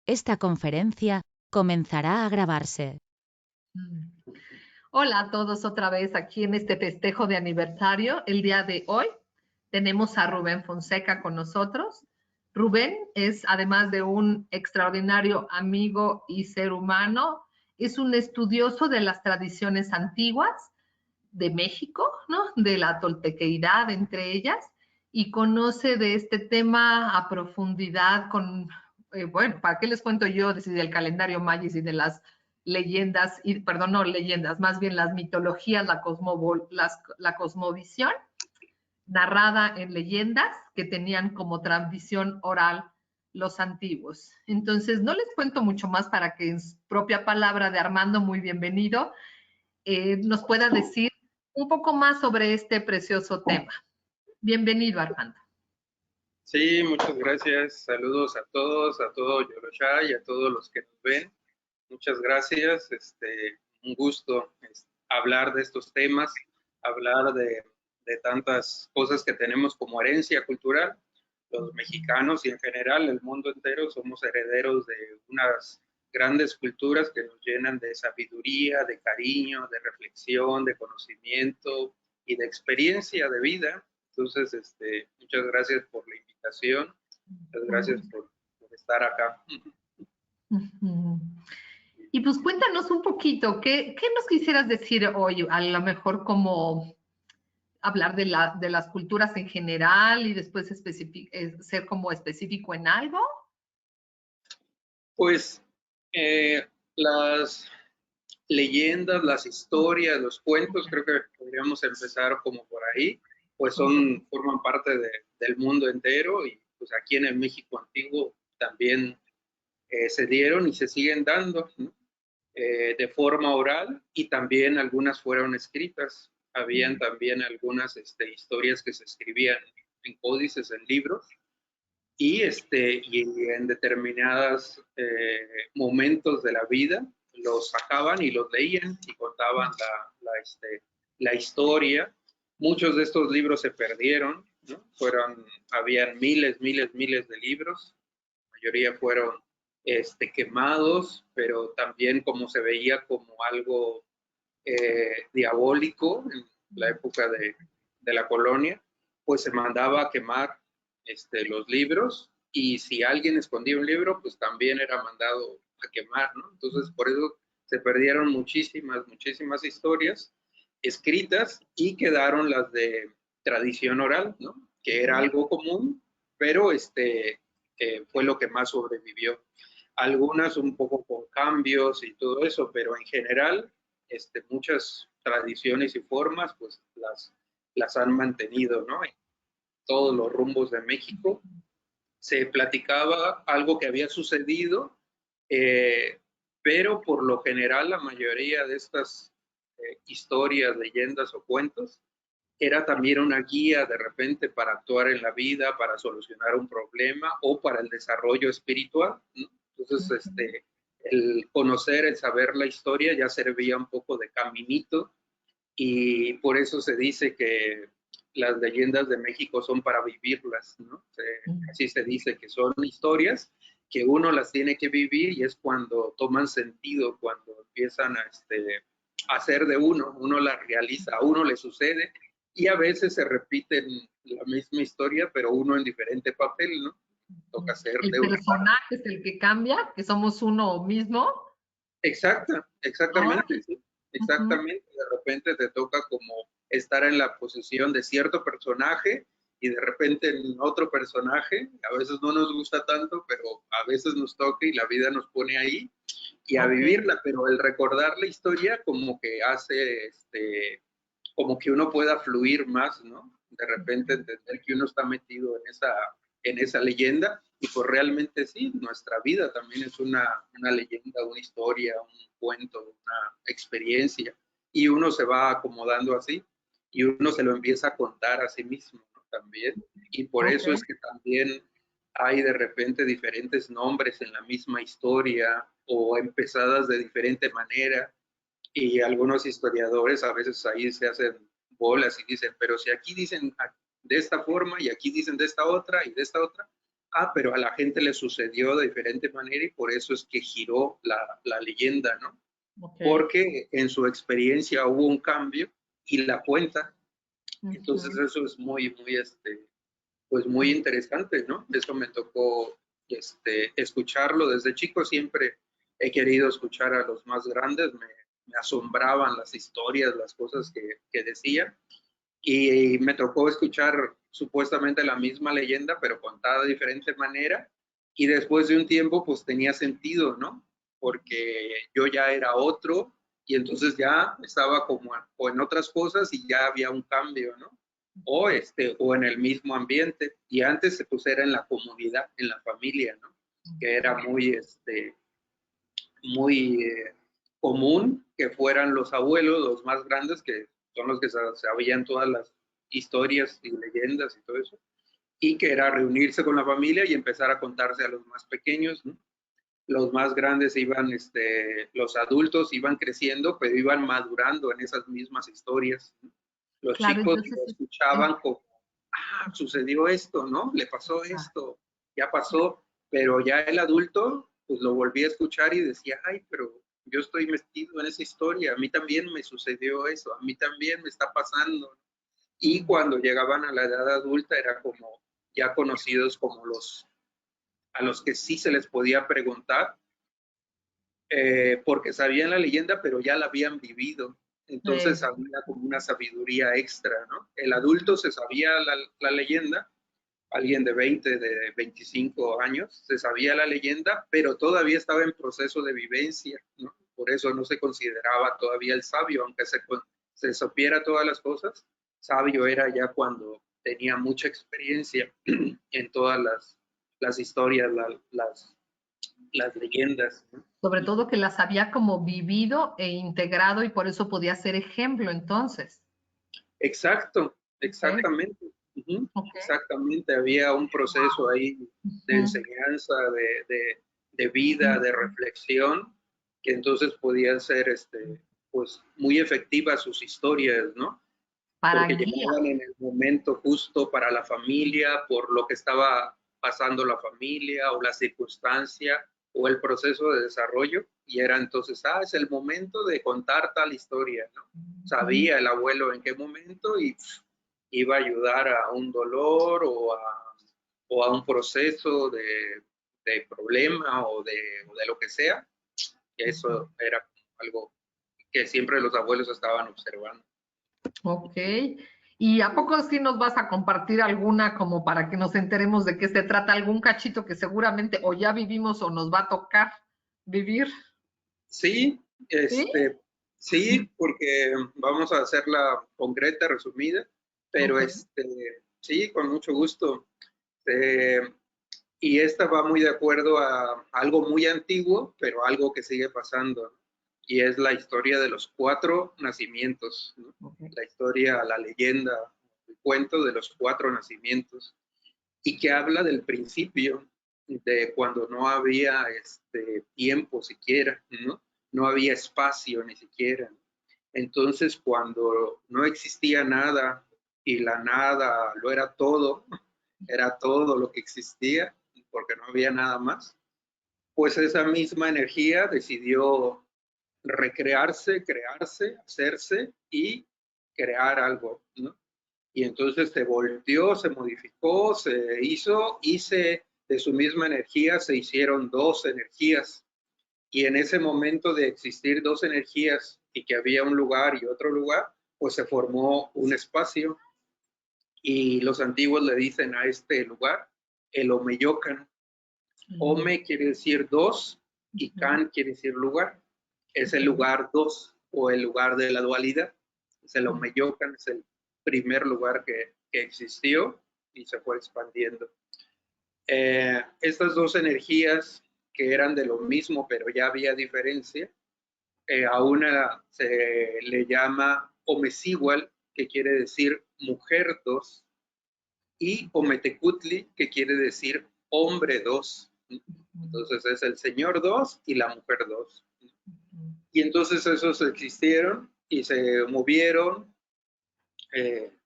Esta conferencia comenzará a grabarse. Hola a todos otra vez aquí en este festejo de aniversario. El día de hoy tenemos a Rubén Fonseca con nosotros. Rubén es, además de un extraordinario amigo y ser humano, es un estudioso de las tradiciones antiguas de México, ¿no? De la toltequeidad entre ellas, y conoce de este tema a profundidad con, bueno, ¿para qué les cuento yo del calendario maya y de las leyendas, y, perdón, no leyendas, más bien las mitologías, la cosmovisión narrada en leyendas que tenían como tradición oral los antiguos? Entonces, no les cuento mucho más para que en propia palabra de Armando, muy bienvenido, nos pueda decir un poco más sobre este precioso tema. Bienvenido, Armando. Sí, muchas gracias. Saludos a todos, a todo Yorosha y a todos los que nos ven. Muchas gracias. Un gusto hablar de estos temas, hablar de tantas cosas que tenemos como herencia cultural. Los mexicanos y en general el mundo entero somos herederos de unas grandes culturas que nos llenan de sabiduría, de cariño, de reflexión, de conocimiento y de experiencia de vida. Entonces, muchas gracias por la invitación, muchas gracias por estar acá. Y pues cuéntanos un poquito, ¿qué nos quisieras decir hoy? A lo mejor como hablar de las culturas en general y después ser como específico en algo. Pues las leyendas, las historias, los cuentos, creo que podríamos empezar como por ahí, pues forman parte del mundo entero y pues aquí en el México antiguo también se dieron y se siguen dando, ¿no? De forma oral y también algunas fueron escritas. Habían también algunas historias que se escribían en códices, en libros, y en determinados momentos de la vida los sacaban y los leían y contaban la historia. Muchos de estos libros se perdieron, ¿no? Habían miles de libros, la mayoría fueron quemados, pero también como se veía como algo diabólico en la época de la colonia, pues se mandaba a quemar los libros y si alguien escondía un libro, pues también era mandado a quemar, ¿no? Entonces, por eso se perdieron muchísimas historias escritas y quedaron las de tradición oral, ¿no? Que era algo común, pero fue lo que más sobrevivió. Algunas un poco con cambios y todo eso, pero en general muchas tradiciones y formas pues las han mantenido, ¿no? En todos los rumbos de México se platicaba algo que había sucedido, pero por lo general la mayoría de estas historias, leyendas o cuentos era también una guía de repente para actuar en la vida, para solucionar un problema o para el desarrollo espiritual, ¿no? Entonces, el conocer, el saber la historia ya servía un poco de caminito y por eso se dice que las leyendas de México son para vivirlas, ¿no? Así se dice que son historias que uno las tiene que vivir y es cuando toman sentido, cuando empiezan a ser de uno las realiza, a uno le sucede y a veces se repiten la misma historia, pero uno en diferente papel, ¿no? Toca ser El de una personaje es el que cambia, que somos uno mismo. Exactamente, sí, exactamente. De repente te toca como estar en la posición de cierto personaje y de repente en otro personaje, a veces no nos gusta tanto, pero a veces nos toca y la vida nos pone ahí y a vivirla, pero el recordar la historia como que hace, como que uno pueda fluir más, ¿no? De repente entender que uno está metido en esa leyenda y pues realmente sí, nuestra vida también es una leyenda, una historia, un cuento, una experiencia y uno se va acomodando así y uno se lo empieza a contar a sí mismo, ¿no? También y por eso es que también hay de repente diferentes nombres en la misma historia o empezadas de diferente manera y algunos historiadores a veces ahí se hacen bolas y dicen, pero si aquí dicen de esta forma y aquí dicen de esta otra y de esta otra, pero a la gente le sucedió de diferente manera y por eso es que giró la leyenda, ¿no? Okay. Porque en su experiencia hubo un cambio y la cuenta. Entonces eso es muy, pues muy interesante, ¿no? Eso me tocó escucharlo desde chico. Siempre he querido escuchar a los más grandes, me asombraban las historias, las cosas que decían. Y me tocó escuchar supuestamente la misma leyenda, pero contada de diferente manera. Y después de un tiempo, pues tenía sentido, ¿no? Porque yo ya era otro y entonces ya estaba como o en otras cosas y ya había un cambio, ¿no? O en el mismo ambiente. Y antes pues era en la comunidad, en la familia, ¿no? Que era muy común que fueran los abuelos, los más grandes, que son los que sabían todas las historias y leyendas y todo eso, y que era reunirse con la familia y empezar a contarse a los más pequeños, ¿no? Los más grandes iban, los adultos iban creciendo, pero iban madurando en esas mismas historias, ¿no? Los claro, chicos entonces, lo escuchaban como, sucedió esto, ¿no? Le pasó esto, ya pasó, pero ya el adulto, pues lo volví a escuchar y decía, ay, pero yo estoy metido en esa historia, a mí también me sucedió eso, a mí también me está pasando. Y cuando llegaban a la edad adulta era como ya conocidos como a los que sí se les podía preguntar, porque sabían la leyenda, pero ya la habían vivido. Entonces había como una sabiduría extra, ¿no? El adulto se sabía la leyenda, alguien de 20, de 25 años, se sabía la leyenda, pero todavía estaba en proceso de vivencia, ¿no? Por eso no se consideraba todavía el sabio, aunque se supiera todas las cosas. Sabio era ya cuando tenía mucha experiencia en todas las historias, las leyendas, ¿no? Sobre todo que las había como vivido e integrado y por eso podía ser ejemplo entonces. Exacto, exactamente. Exactamente, había un proceso ahí de enseñanza, de vida, de reflexión, que entonces podían ser pues muy efectivas sus historias, ¿no? Para Porque guía. llegaban en el momento justo para la familia, por lo que estaba pasando la familia o la circunstancia o el proceso de desarrollo, y era entonces, es el momento de contar tal historia, ¿no? Sabía el abuelo en qué momento y iba a ayudar a un dolor o a un proceso de problema o de lo que sea. Eso era algo que siempre los abuelos estaban observando. Ok. ¿Y a poco sí nos vas a compartir alguna como para que nos enteremos de qué se trata? ¿Algún cachito que seguramente o ya vivimos o nos va a tocar vivir? Sí, ¿Sí? sí, porque vamos a hacerla concreta, resumida, pero sí, con mucho gusto. Y esta va muy de acuerdo a algo muy antiguo, pero algo que sigue pasando, ¿no? Y es la historia de los 4 nacimientos, ¿no? La historia, la leyenda, el cuento de los 4 nacimientos, y que habla del principio, de cuando no había tiempo siquiera, ¿no? No había espacio ni siquiera. Entonces, cuando no existía nada y la nada lo era todo lo que existía, porque no había nada más, pues esa misma energía decidió recrearse, crearse, hacerse y crear algo, ¿no? Y entonces se volteó, se modificó, se hizo, de su misma energía se hicieron 2 energías. Y en ese momento de existir 2 energías y que había un lugar y otro lugar, pues se formó un espacio. Y los antiguos le dicen a este lugar el Omeyocan. Ome quiere decir 2 y Can quiere decir lugar. Es el lugar 2 o el lugar de la dualidad. Es el Omeyocan, es el primer lugar que existió y se fue expandiendo. Estas 2 energías que eran de lo mismo, pero ya había diferencia, a una se le llama Omecigual, que quiere decir mujer 2, y Ometecutli, que quiere decir hombre 2. Entonces es el señor 2 y la mujer 2. Y entonces esos existieron y se movieron.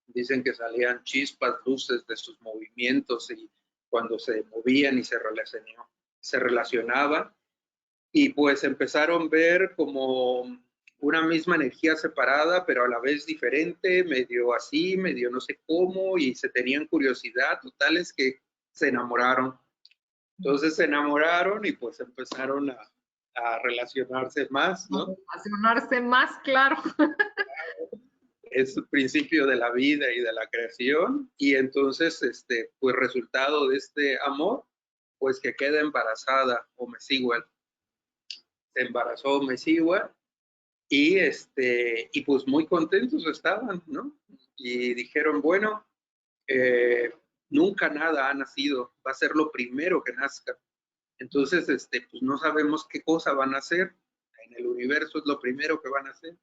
Dicen que salían chispas, luces de sus movimientos cuando se movían y se relacionaban, y pues empezaron a ver como una misma energía separada, pero a la vez diferente, medio así, medio no sé cómo, y se tenían curiosidad, totales que se enamoraron. Entonces se enamoraron y pues empezaron a relacionarse más, ¿no? Relacionarse más, claro. Es el principio de la vida y de la creación, y entonces, pues resultado de este amor, pues que queda embarazada Omezihuatl. Se embarazó Omezihuatl y pues muy contentos estaban, ¿no? Y dijeron, bueno, nunca nada ha nacido, va a ser lo primero que nazca. Entonces, pues no sabemos qué cosa van a hacer. En el universo es lo primero que van a hacer.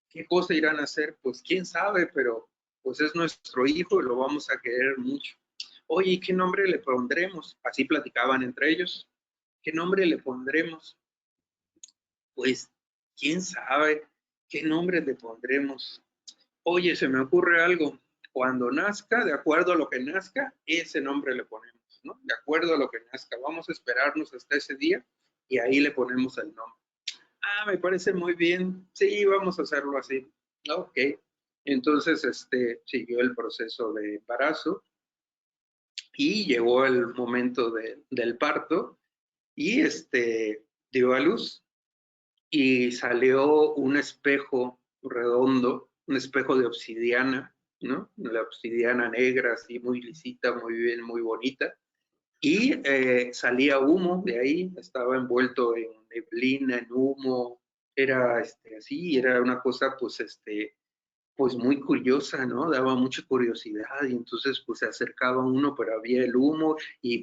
¿Qué cosa irán a hacer? Pues quién sabe, pero pues es nuestro hijo y lo vamos a querer mucho. Oye, ¿y qué nombre le pondremos? Así platicaban entre ellos. ¿Qué nombre le pondremos? Pues quién sabe qué nombre le pondremos. Oye, se me ocurre algo. Cuando nazca, de acuerdo a lo que nazca, ese nombre le ponemos, ¿no? De acuerdo a lo que nazca. Vamos a esperarnos hasta ese día y ahí le ponemos el nombre. Ah, me parece muy bien. Sí, vamos a hacerlo así. Ok. Entonces, siguió el proceso de embarazo y llegó el momento del parto y dio a luz y salió un espejo redondo, un espejo de obsidiana, ¿no? La obsidiana negra, así muy lisita, muy bien, muy bonita. Y salía humo de ahí, estaba envuelto en neblina, en humo, era así, era una cosa pues muy curiosa, ¿no? Daba mucha curiosidad y entonces pues se acercaba uno, pero había el humo,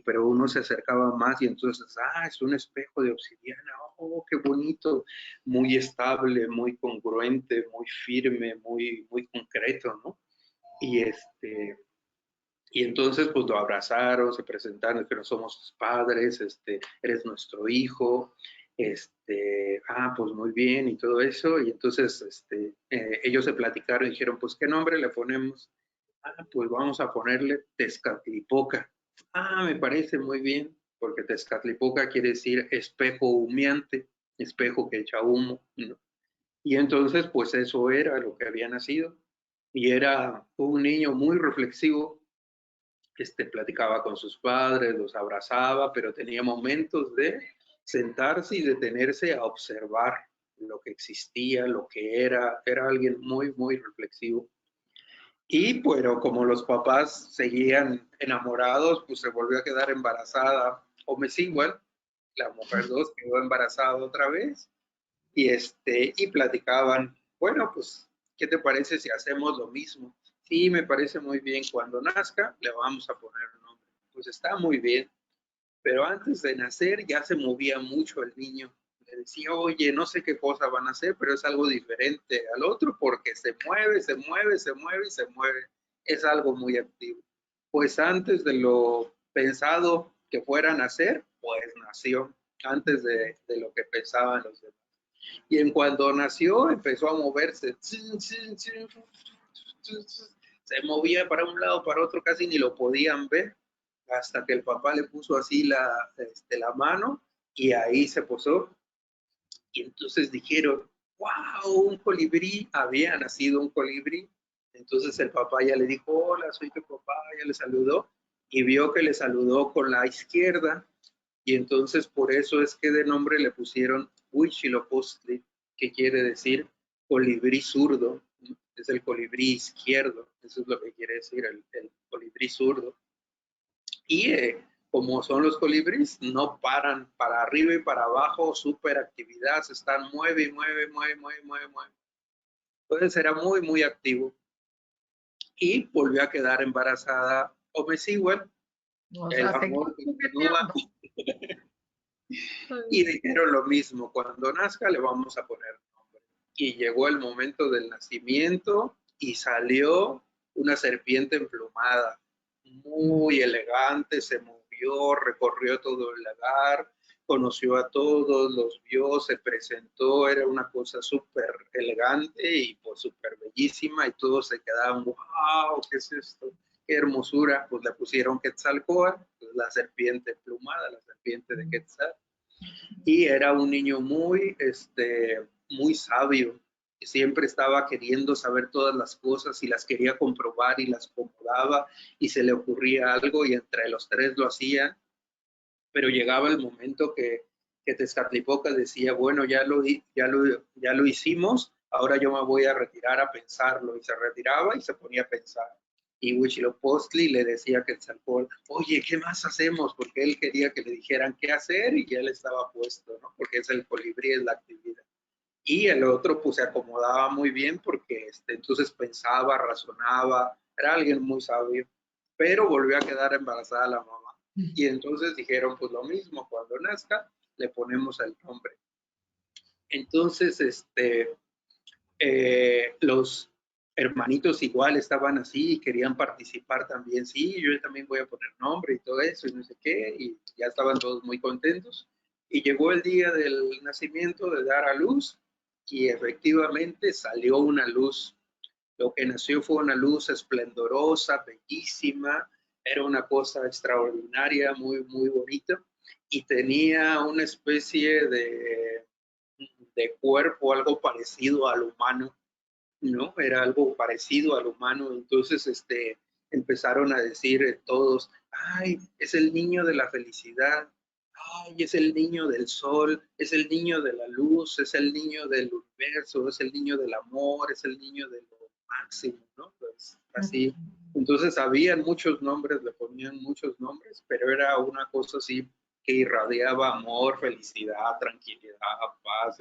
pero uno se acercaba más y entonces, es un espejo de obsidiana, oh, qué bonito, muy estable, muy congruente, muy firme, muy concreto, ¿no? Y y entonces pues lo abrazaron, se presentaron, que no somos tus padres, eres nuestro hijo, pues muy bien y todo eso, y entonces ellos se platicaron y dijeron, pues ¿qué nombre le ponemos? Pues vamos a ponerle Tezcatlipoca. Me parece muy bien, porque Tezcatlipoca quiere decir espejo humeante, espejo que echa humo, ¿no? Y entonces pues eso era lo que había nacido, y era un niño muy reflexivo, platicaba con sus padres, los abrazaba, pero tenía momentos de sentarse y detenerse a observar lo que existía, lo que era alguien muy, muy reflexivo. Y pero como los papás seguían enamorados, pues se volvió a quedar embarazada Omezihuatl, la mujer 2 quedó embarazada otra vez, y platicaban, bueno, pues, ¿qué te parece si hacemos lo mismo? Sí, me parece muy bien, cuando nazca le vamos a poner un nombre. Pues está muy bien, pero antes de nacer ya se movía mucho el niño. Le decía, oye, no sé qué cosa van a hacer, pero es algo diferente al otro porque se mueve, se mueve, se mueve y se mueve. Es algo muy activo. Pues antes de lo pensado que fuera a nacer, pues nació, antes de lo que pensaban los demás. Y en cuando nació empezó a moverse. Se movía para un lado, para otro, casi ni lo podían ver, hasta que el papá le puso así la mano y ahí se posó. Y entonces dijeron, wow, un colibrí, había nacido un colibrí. Entonces el papá ya le dijo, hola, soy tu papá, ya le saludó y vio que le saludó con la izquierda. Y entonces por eso es que de nombre le pusieron Huitzilopochtli, que quiere decir colibrí zurdo, ¿no? Es el colibrí izquierdo, eso es lo que quiere decir el colibrí zurdo. Y como son los colibríes, no paran para arriba y para abajo, súper actividad, se están mueve, mueve, mueve, mueve, mueve, mueve. Entonces era muy, muy activo. Y volvió a quedar embarazada Omezihuatl. El amor continúa. Y dijeron lo mismo, cuando nazca le vamos a poner nombre. Y llegó el momento del nacimiento y salió una serpiente emplumada, muy elegante, se movió, recorrió todo el lagar, conoció a todos, los vio, se presentó, era una cosa súper elegante y pues súper bellísima y todos se quedaban, wow, ¿qué es esto? qué hermosura, pues le pusieron Quetzalcóatl, pues, la serpiente plumada, la serpiente de Quetzal. Y era un niño muy sabio, que siempre estaba queriendo saber todas las cosas y las quería comprobar y las comprobaba y se le ocurría algo y entre los tres lo hacían, pero llegaba el momento que Tezcatlipoca decía, bueno, ya lo hicimos, ahora yo me voy a retirar a pensarlo, y se retiraba y se ponía a pensar. Y Huitzilopochtli le decía a Quetzalcóatl, oye, ¿qué más hacemos? Porque él quería que le dijeran qué hacer y ya él estaba puesto, ¿no? Porque es el colibrí, es la actividad. Y el otro pues se acomodaba muy bien porque entonces pensaba, razonaba, era alguien muy sabio, pero volvió a quedar embarazada la mamá. Y entonces dijeron pues lo mismo, cuando nazca le ponemos el nombre. Entonces los hermanitos igual estaban así y querían participar también. Sí, yo también voy a poner nombre y todo eso y no sé qué, y ya estaban todos muy contentos. Y llegó el día del nacimiento, de dar a luz, y efectivamente salió una luz. Lo que nació fue una luz esplendorosa, bellísima, era una cosa extraordinaria, muy, muy bonita, y tenía una especie de cuerpo, algo parecido al humano, ¿no? Era algo parecido al humano. Entonces, empezaron a decir todos, ay, es el niño de la felicidad, ay, es el niño del sol, es el niño de la luz, es el niño del universo, es el niño del amor, es el niño de lo máximo, ¿no? Pues así. Entonces, habían muchos nombres, le ponían muchos nombres, pero era una cosa así que irradiaba amor, felicidad, tranquilidad, paz,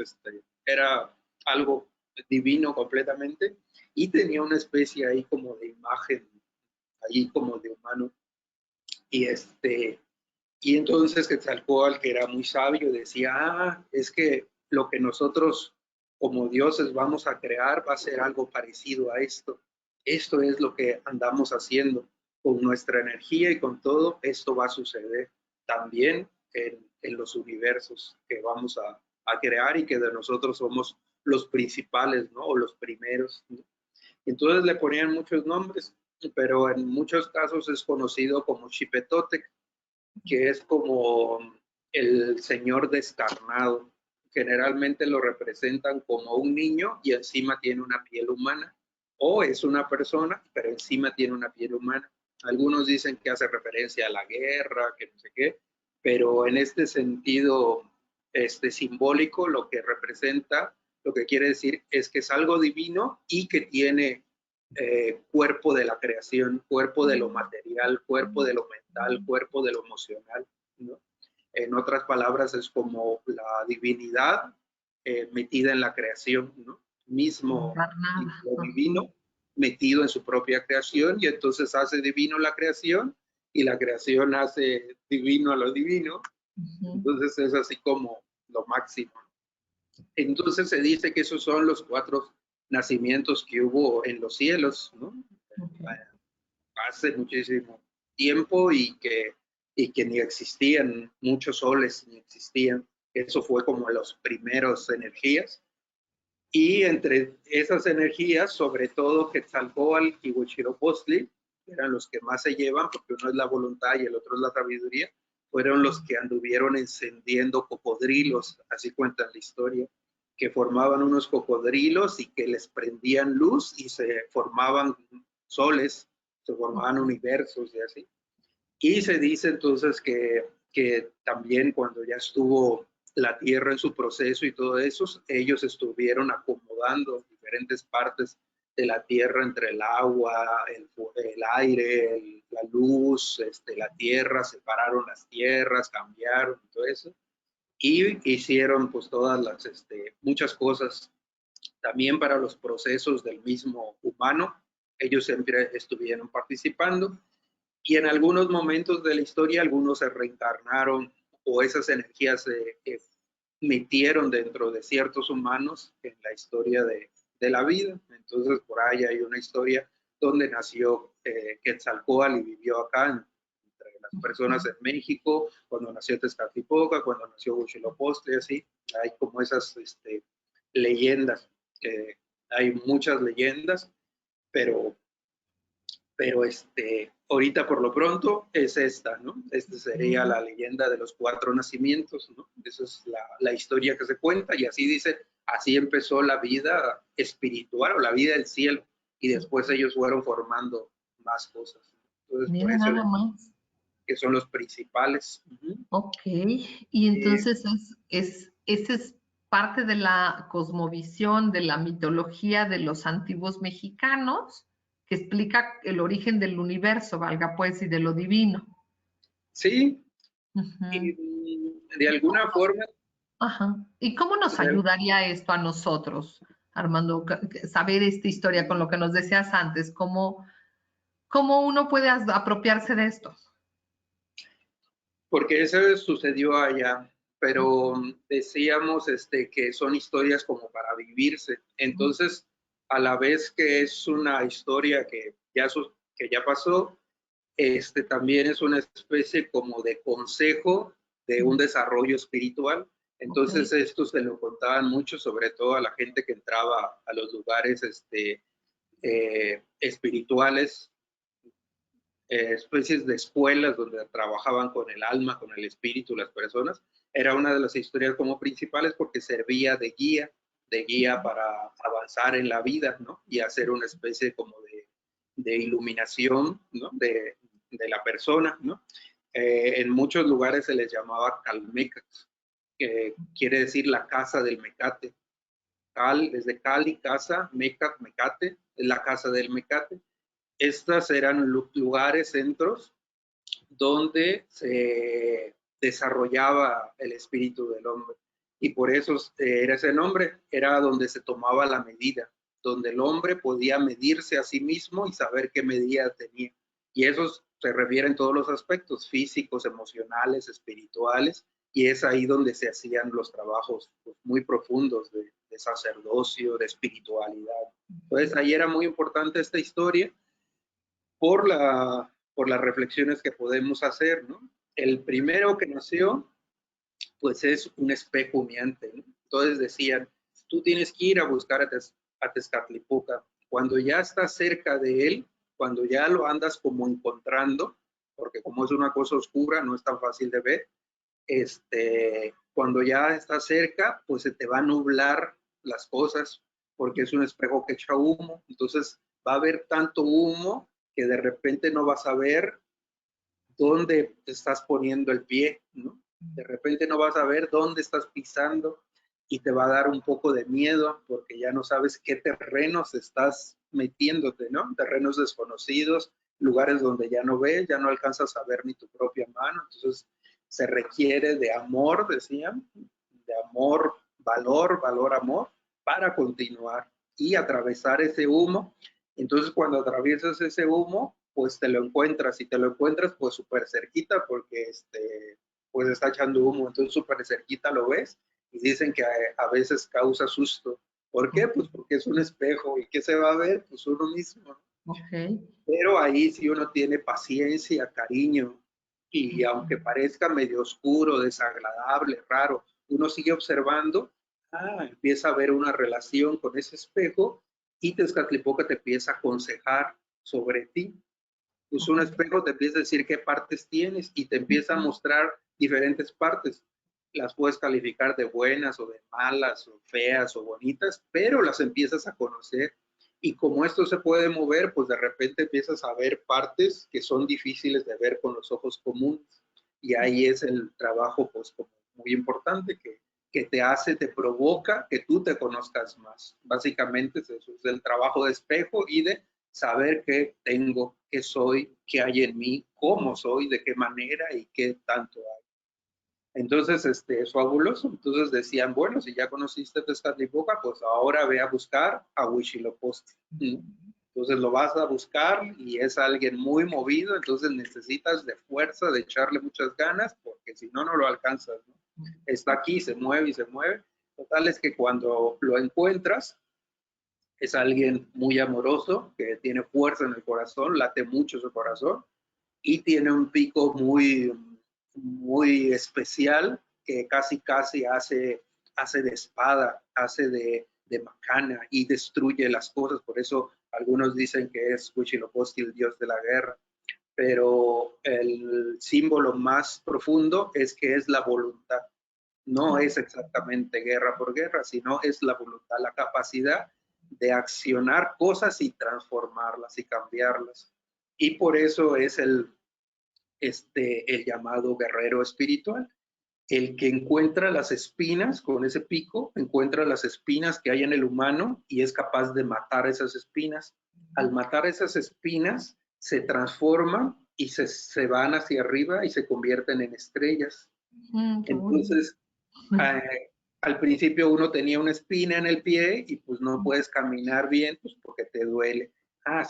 era algo divino completamente, y tenía una especie ahí como de imagen, ahí como de humano. Y y entonces Quetzalcóatl, que era muy sabio, decía, es que lo que nosotros como dioses vamos a crear va a ser algo parecido a esto. Esto es lo que andamos haciendo con nuestra energía y con todo, esto va a suceder también en los universos que vamos a crear y que de nosotros somos los principales, ¿no? O los primeros, ¿no? Entonces le ponían muchos nombres, pero en muchos casos es conocido como Xipetotec, que es como el señor descarnado. Generalmente lo representan como un niño y encima tiene una piel humana, o es una persona, pero encima tiene una piel humana. Algunos dicen que hace referencia a la guerra, que no sé qué, pero en este sentido simbólico, lo que representa, lo que quiere decir es que es algo divino y que tiene cuerpo de la creación, cuerpo de lo material, cuerpo de lo mental, cuerpo de lo emocional, ¿no? En otras palabras, es como la divinidad metida en la creación, ¿no? Mismo lo divino metido en su propia creación, y entonces hace divino la creación y la creación hace divino a lo divino. Entonces es así como lo máximo. Entonces se dice que esos son los 4 nacimientos que hubo en los cielos, ¿no? Hace muchísimo tiempo, y que ni existían muchos soles, ni existían. Eso fue como las primeras energías. Y entre esas energías, sobre todo Quetzalcóatl y Huitzilopochtli, que eran los que más se llevan, porque uno es la voluntad y el otro es la sabiduría, fueron los que anduvieron encendiendo cocodrilos, así cuentan la historia, que formaban unos cocodrilos y que les prendían luz y se formaban soles, se formaban universos y así. Y se dice entonces que también cuando ya estuvo la Tierra en su proceso y todo eso, ellos estuvieron acomodando diferentes partes de la Tierra entre el agua, el aire, la luz, la Tierra, separaron las tierras, cambiaron y todo eso. Y hicieron pues todas las, muchas cosas también para los procesos del mismo humano. Ellos siempre estuvieron participando. Y en algunos momentos de la historia, algunos se reencarnaron, o esas energías se metieron dentro de ciertos humanos en la historia de la vida. Entonces, por ahí hay una historia donde nació Quetzalcóatl y vivió acá entre las personas en México, cuando nació Tezcatlipoca, cuando nació Huitzilopochtli, así. Hay como esas leyendas, hay muchas leyendas, pero ahorita por lo pronto es esta, ¿no? Esta sería la leyenda de los 4 nacimientos, ¿no? Esa es la historia que se cuenta y así dice, así empezó la vida espiritual o la vida del cielo y después ellos fueron formando más cosas. Entonces, por Mira eso nada más. que son los principales. Ok, y entonces esa es parte de la cosmovisión, de la mitología de los antiguos mexicanos, que explica el origen del universo, valga pues, y de lo divino. Sí, Ujú. y de alguna forma, Ajá. ¿Y cómo nos ayudaría esto a nosotros, Armando, saber esta historia con lo que nos decías antes? ¿Cómo uno puede apropiarse de esto? porque eso sucedió allá, pero decíamos que son historias como para vivirse. Entonces, a la vez que es una historia que ya pasó, también es una especie como de consejo de un desarrollo espiritual. Entonces, Ok. esto se lo contaban mucho, sobre todo a la gente que entraba a los lugares espirituales, especies de escuelas donde trabajaban con el alma, con el espíritu, las personas. Era una de las historias como principales porque servía de guía para avanzar en la vida, ¿no? Y hacer una especie como de iluminación, ¿no? De la persona, ¿no? En muchos lugares se les llamaba calmecas, que quiere decir la casa del mecate. Cal, desde Cali, casa, mecat, mecate, es la casa del mecate. Estas eran lugares, centros, donde se desarrollaba el espíritu del hombre. Y por eso era ese nombre, era donde se tomaba la medida, donde el hombre podía medirse a sí mismo y saber qué medida tenía. Y eso se refiere en todos los aspectos, físicos, emocionales, espirituales, y es ahí donde se hacían los trabajos pues, muy profundos de sacerdocio, de espiritualidad. Entonces ahí era muy importante esta historia por las reflexiones que podemos hacer, ¿no? El primero que nació, pues es un espejo humeante, ¿no? Entonces decían, tú tienes que ir a buscar a Tezcatlipoca. Cuando ya estás cerca de él, cuando ya lo andas como encontrando, porque como es una cosa oscura, no es tan fácil de ver, cuando ya estás cerca, pues se te va a nublar las cosas, porque es un espejo que echa humo, entonces va a haber tanto humo que de repente no vas a ver dónde te estás poniendo el pie, ¿no? De repente no vas a ver dónde estás pisando y te va a dar un poco de miedo porque ya no sabes qué terrenos estás metiéndote, ¿no? Terrenos desconocidos, lugares donde ya no ves, ya no alcanzas a ver ni tu propia mano. Entonces se requiere de amor, decían, de amor, valor, amor, para continuar y atravesar ese humo. Entonces cuando atraviesas ese humo, pues te lo encuentras y te lo encuentras pues súper cerquita porque pues está echando humo, entonces súper cerquita lo ves y dicen que a veces causa susto. ¿Por qué? Pues porque es un espejo y ¿qué se va a ver? Pues uno mismo. Ok. Pero ahí sí uno tiene paciencia, cariño y aunque parezca medio oscuro, desagradable, raro, uno sigue observando, empieza a ver una relación con ese espejo y Tezcatlipoca te empieza a aconsejar sobre ti. Pues un espejo te empieza a decir qué partes tienes y te empieza a mostrar diferentes partes. Las puedes calificar de buenas o de malas o feas o bonitas, pero las empiezas a conocer. Y como esto se puede mover, pues de repente empiezas a ver partes que son difíciles de ver con los ojos comunes. Y ahí es el trabajo, pues, como muy importante que te hace, te provoca que tú te conozcas más. Básicamente es eso, es el trabajo de espejo y de saber qué tengo, qué soy, qué hay en mí, cómo soy, de qué manera y qué tanto hay. Entonces, es fabuloso. Entonces decían, bueno, si ya conociste Tezcatlipoca, pues ahora ve a buscar a Huitzilopochtli. Entonces lo vas a buscar y es alguien muy movido, entonces necesitas de fuerza, de echarle muchas ganas, porque si no, no lo alcanzas, ¿no? Está aquí, se mueve y se mueve. Total es que cuando lo encuentras, es alguien muy amoroso, que tiene fuerza en el corazón, late mucho su corazón y tiene un pico muy especial que casi hace de espada, hace de macana y destruye las cosas. Por eso algunos dicen que es Huitzilopochtli, el dios de la guerra. pero el símbolo más profundo es que es la voluntad. No es exactamente guerra por guerra, sino es la voluntad, la capacidad de accionar cosas y transformarlas y cambiarlas. Y por eso es el llamado guerrero espiritual, el que encuentra las espinas con ese pico, encuentra las espinas que hay en el humano y es capaz de matar esas espinas. Al matar esas espinas, se transforman y se van hacia arriba y se convierten en estrellas. Entonces, al principio uno tenía una espina en el pie y pues no puedes caminar bien pues porque te duele.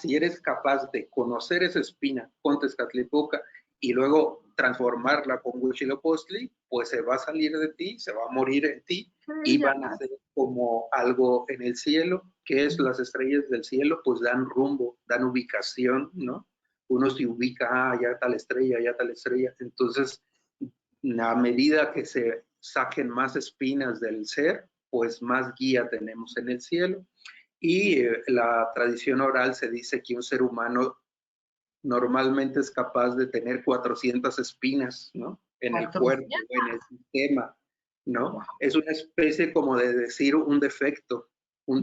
Si eres capaz de conocer esa espina con Tezcatlipoca y luego transformarla con Huitzilopochtli, pues se va a salir de ti, se va a morir en ti y van a ser como algo en el cielo, que es las estrellas del cielo, pues dan rumbo, dan ubicación, ¿no? Uno se ubica, allá tal estrella, allá tal estrella. Entonces, a medida que se saquen más espinas del ser, pues más guía tenemos en el cielo. Y la tradición oral se dice que un ser humano normalmente es capaz de tener 400 espinas, ¿no? En el cuerpo, en el sistema, ¿no? Es una especie como de decir un defecto, un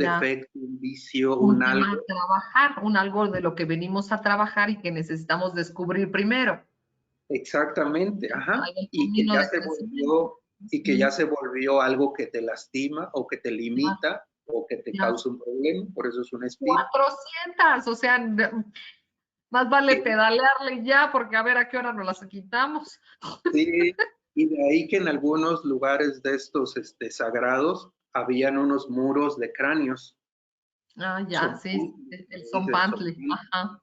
vicio, un algo. A trabajar, un algo de lo que venimos a trabajar y que necesitamos descubrir primero. Exactamente, ajá. Y que ya se volvió algo que te lastima o que te limita o que te causa un problema, por eso es una espina. 400, o sea, más vale pedalearle ya, porque a ver a qué hora nos las quitamos. Sí, y de ahí que en algunos lugares de estos sagrados habían unos muros de cráneos. Ya, sí, el Zompantli. Ajá.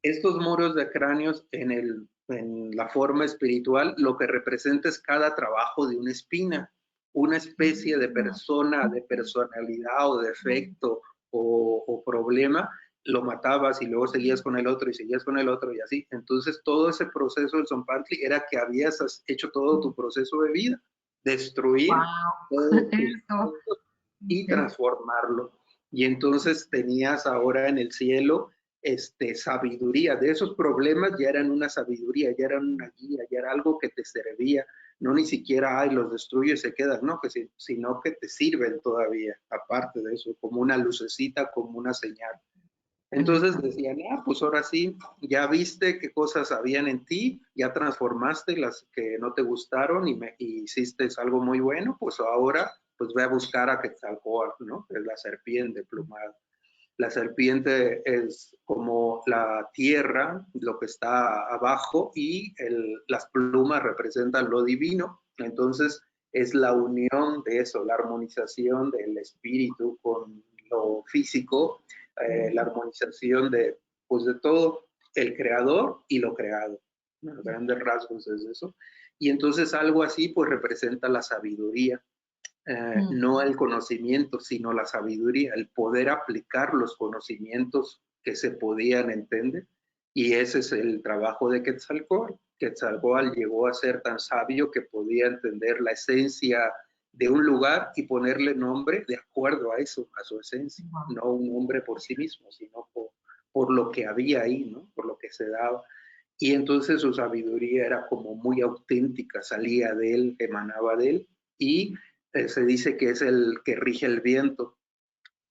Estos muros de cráneos en la forma espiritual lo que representa es cada trabajo de una espina, una especie de persona, de personalidad o defecto o problema, lo matabas y luego seguías con el otro y seguías con el otro y así. Entonces todo ese proceso del Zompantli era que habías hecho todo tu proceso de vida, destruir todo y transformarlo. Y entonces tenías ahora en el cielo sabiduría. De esos problemas ya eran una sabiduría, ya eran una guía, ya era algo que te servía. No ni siquiera, los destruyo y se quedan, no, sino que te sirven todavía, aparte de eso, como una lucecita, como una señal. Entonces decían, pues ahora sí, ya viste qué cosas habían en ti, ya transformaste las que no te gustaron y hiciste algo muy bueno, pues ahora pues ve a buscar a Quetzalcóatl, ¿no? Es la serpiente plumada. La serpiente es como la tierra, lo que está abajo, y las plumas representan lo divino. Entonces es la unión de eso, la armonización del espíritu con lo físico, la armonización de todo, el creador y lo creado. Los grandes rasgos es eso. Y entonces algo así pues representa la sabiduría. No el conocimiento, sino la sabiduría, el poder aplicar los conocimientos que se podían entender. Y ese es el trabajo de Quetzalcóatl. Quetzalcóatl llegó a ser tan sabio que podía entender la esencia de un lugar y ponerle nombre de acuerdo a eso, a su esencia. No un nombre por sí mismo, sino por lo que había ahí, ¿no? Por lo que se daba. Y entonces su sabiduría era como muy auténtica, salía de él, emanaba de él, y se dice que es el que rige el viento,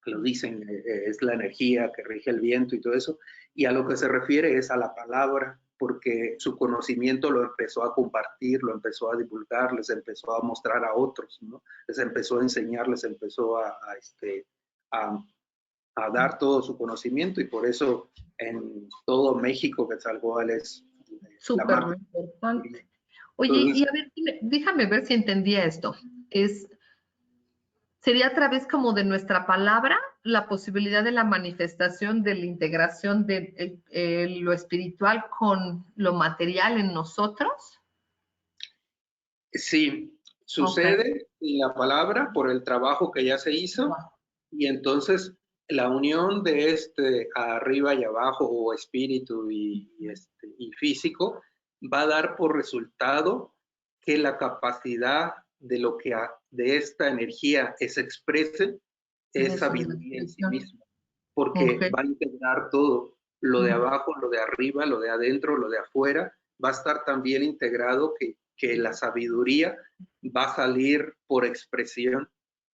lo dicen, es la energía que rige el viento y todo eso, y a lo que se refiere es a la palabra, porque su conocimiento lo empezó a compartir, lo empezó a divulgar, les empezó a mostrar a otros, ¿no? Les empezó a enseñar, les empezó a dar todo su conocimiento, y por eso en todo México Quetzalcóatl es súper importante. Oye, entonces, y a ver, déjame ver si entendía esto. ¿Sería a través como de nuestra palabra la posibilidad de la manifestación de la integración de lo espiritual con lo material en nosotros? Sí, sucede en la palabra por el trabajo que ya se hizo, y entonces la unión de arriba y abajo, o espíritu y físico, va a dar por resultado que la capacidad de lo que de esta energía se exprese es sabiduría en sí misma, porque va a integrar todo. lo de abajo, lo de arriba, lo de adentro, lo de afuera, va a estar tan bien integrado que la sabiduría va a salir por expresión,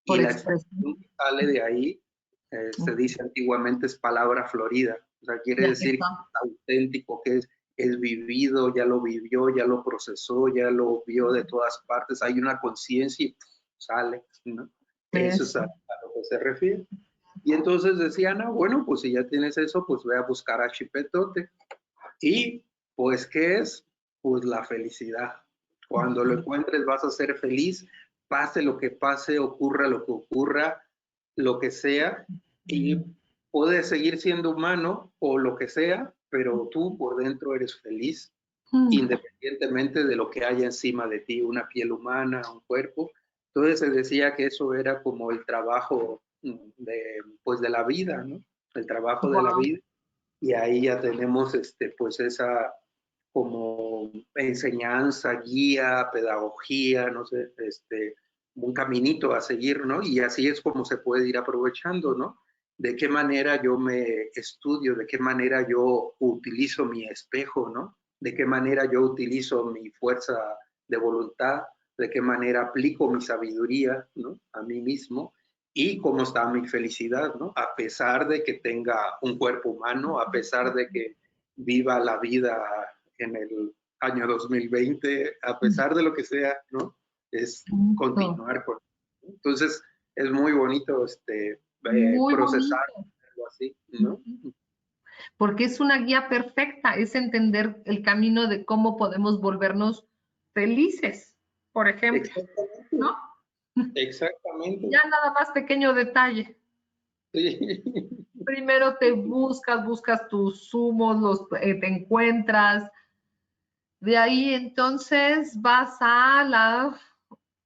y la expresión que sale de ahí, se dice antiguamente, es palabra florida. O sea, quiere decir que es auténtico, que es vivido, ya lo vivió, ya lo procesó, ya lo vio de todas partes. Hay una conciencia y sale, ¿no? Eso es a lo que se refiere. Y entonces decían, bueno, pues si ya tienes eso, pues ve a buscar a Xipetote. Y pues, ¿qué es? Pues la felicidad. Cuando lo encuentres vas a ser feliz, pase lo que pase, ocurra lo que ocurra, lo que sea, y puedes seguir siendo humano o lo que sea, pero tú por dentro eres feliz, independientemente de lo que haya encima de ti, una piel humana, un cuerpo. Entonces se decía que eso era como el trabajo pues de la vida, ¿no? El trabajo de la vida. Y ahí ya tenemos pues esa como enseñanza, guía, pedagogía, no sé, un caminito a seguir, ¿no? Y así es como se puede ir aprovechando, ¿no? De qué manera yo me estudio, de qué manera yo utilizo mi espejo, ¿no? De qué manera yo utilizo mi fuerza de voluntad, de qué manera aplico mi sabiduría, ¿no? A mí mismo, y cómo está mi felicidad, ¿no? A pesar de que tenga un cuerpo humano, a pesar de que viva la vida en el año 2020, a pesar de lo que sea, ¿no? Es continuar con. Entonces, es muy bonito muy procesar bonito. algo así, ¿no? Porque es una guía perfecta, es entender el camino de cómo podemos volvernos felices, por ejemplo, ¿no? Exactamente. Ya nada más pequeño detalle. Sí. Primero te buscas tus humos, te encuentras. De ahí entonces vas a la,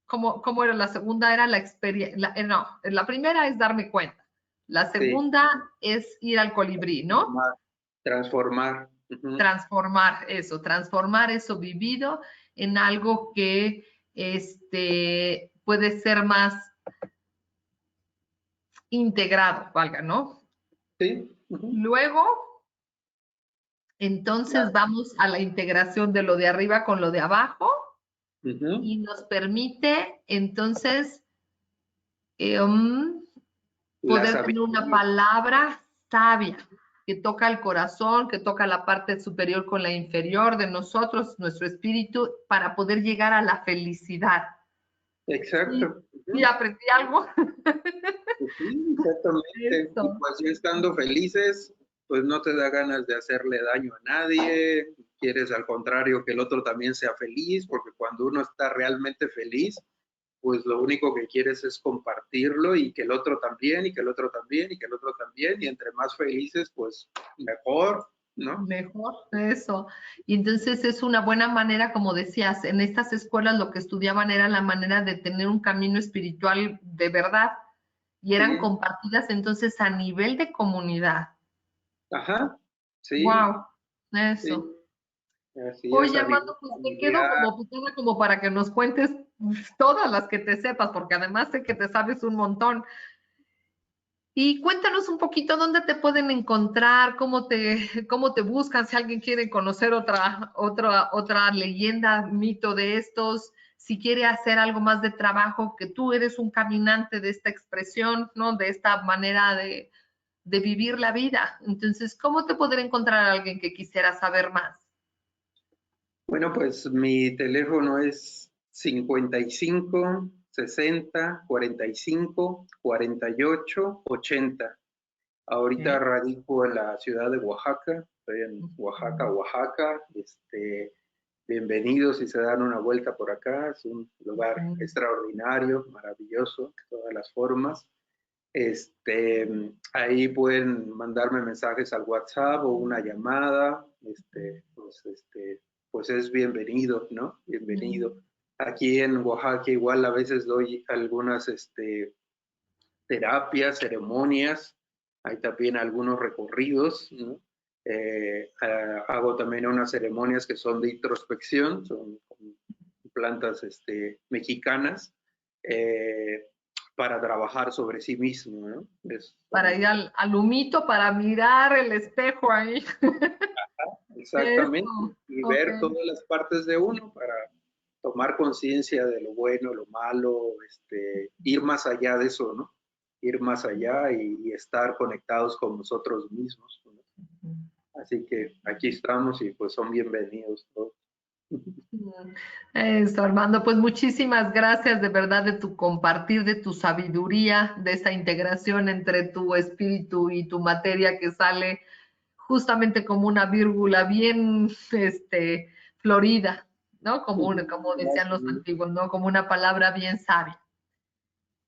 ¿cómo era? La segunda era la experiencia, no, la primera es darme cuenta. La segunda es ir al colibrí, ¿no? Transformar. Transformar eso vivido en algo que puede ser más integrado, valga, ¿no? Sí. Luego, entonces vamos a la integración de lo de arriba con lo de abajo y nos permite entonces poder tener una palabra sabia que toca el corazón, que toca la parte superior con la inferior de nosotros, nuestro espíritu, para poder llegar a la felicidad. Exacto. ¿Sí aprendí algo? Sí, exactamente. Y pues ya estando felices, pues no te da ganas de hacerle daño a nadie, quieres al contrario que el otro también sea feliz, porque cuando uno está realmente feliz, pues lo único que quieres es compartirlo y que el otro también, y que el otro también, y que el otro también, y entre más felices, pues mejor, ¿no? Mejor, eso. Y entonces es una buena manera, como decías, en estas escuelas lo que estudiaban era la manera de tener un camino espiritual de verdad y eran compartidas entonces a nivel de comunidad. Ajá, sí. Wow, eso. Sí. Así es, Oye, Armando, pues me quedo como picada como para que nos cuentes todas las que te sepas, porque además sé que te sabes un montón. Y cuéntanos un poquito dónde te pueden encontrar, cómo te buscan, si alguien quiere conocer otra leyenda, mito de estos, si quiere hacer algo más de trabajo, que tú eres un caminante de esta expresión, ¿no? De esta manera de vivir la vida. Entonces, ¿cómo te podría encontrar alguien que quisiera saber más? Bueno, pues mi teléfono es 55 60 45 48 80. Ahorita radico en la ciudad de Oaxaca, estoy en Oaxaca. Bienvenidos si se dan una vuelta por acá, es un lugar extraordinario, maravilloso, de todas las formas. Ahí pueden mandarme mensajes al WhatsApp o una llamada, pues es bienvenido, ¿no? Bienvenido. Aquí en Oaxaca igual a veces doy algunas terapias, ceremonias, hay también algunos recorridos, ¿no? Hago también unas ceremonias que son de introspección, son plantas mexicanas, para trabajar sobre sí mismo, ¿no? Para ir al humito, para mirar el espejo ahí. Exactamente, Eso, y ok. ver todas las partes de uno para tomar conciencia de lo bueno, lo malo, ir más allá de eso, ¿no? Ir más allá y estar conectados con nosotros mismos, ¿no? Así que aquí estamos y pues son bienvenidos todos. Eso, Armando, pues muchísimas gracias de verdad de tu compartir, de tu sabiduría, de esa integración entre tu espíritu y tu materia que sale justamente como una vírgula bien, florida, ¿no? Como decían los Gracias. antiguos, ¿no? Como una palabra bien sabia.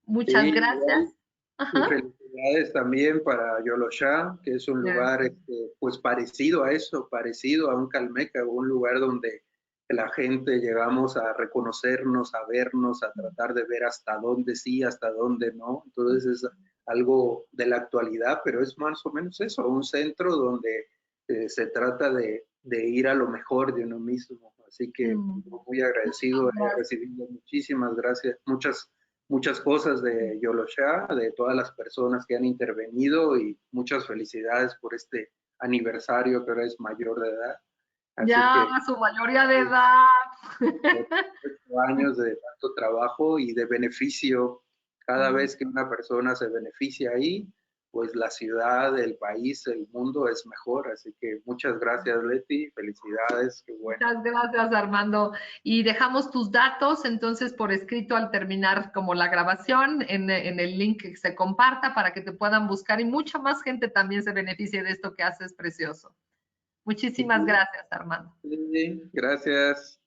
Sí, Muchas gracias. igual. Y Ajá. felicidades también para Yolosha, que es un lugar pues parecido a eso, parecido a un Calmeca, un lugar donde la gente llegamos a reconocernos, a vernos, a tratar de ver hasta dónde sí, hasta dónde no. Entonces es algo de la actualidad, pero es más o menos eso, un centro donde se trata de ir a lo mejor de uno mismo. Así que muy agradecido, he recibido muchísimas gracias, muchas cosas de Yolosha, de todas las personas que han intervenido y muchas felicidades por este aniversario que ahora es mayor de edad. Así Ya que su mayoría de edad. 8 años de tanto trabajo y de beneficio. Cada vez que una persona se beneficia ahí, pues la ciudad, el país, el mundo es mejor. Así que muchas gracias, Leti. Felicidades, qué bueno. Muchas gracias, Armando. Y dejamos tus datos entonces por escrito al terminar como la grabación en el link que se comparta para que te puedan buscar y mucha más gente también se beneficie de esto que haces precioso. Muchísimas gracias, Armando. Sí, gracias.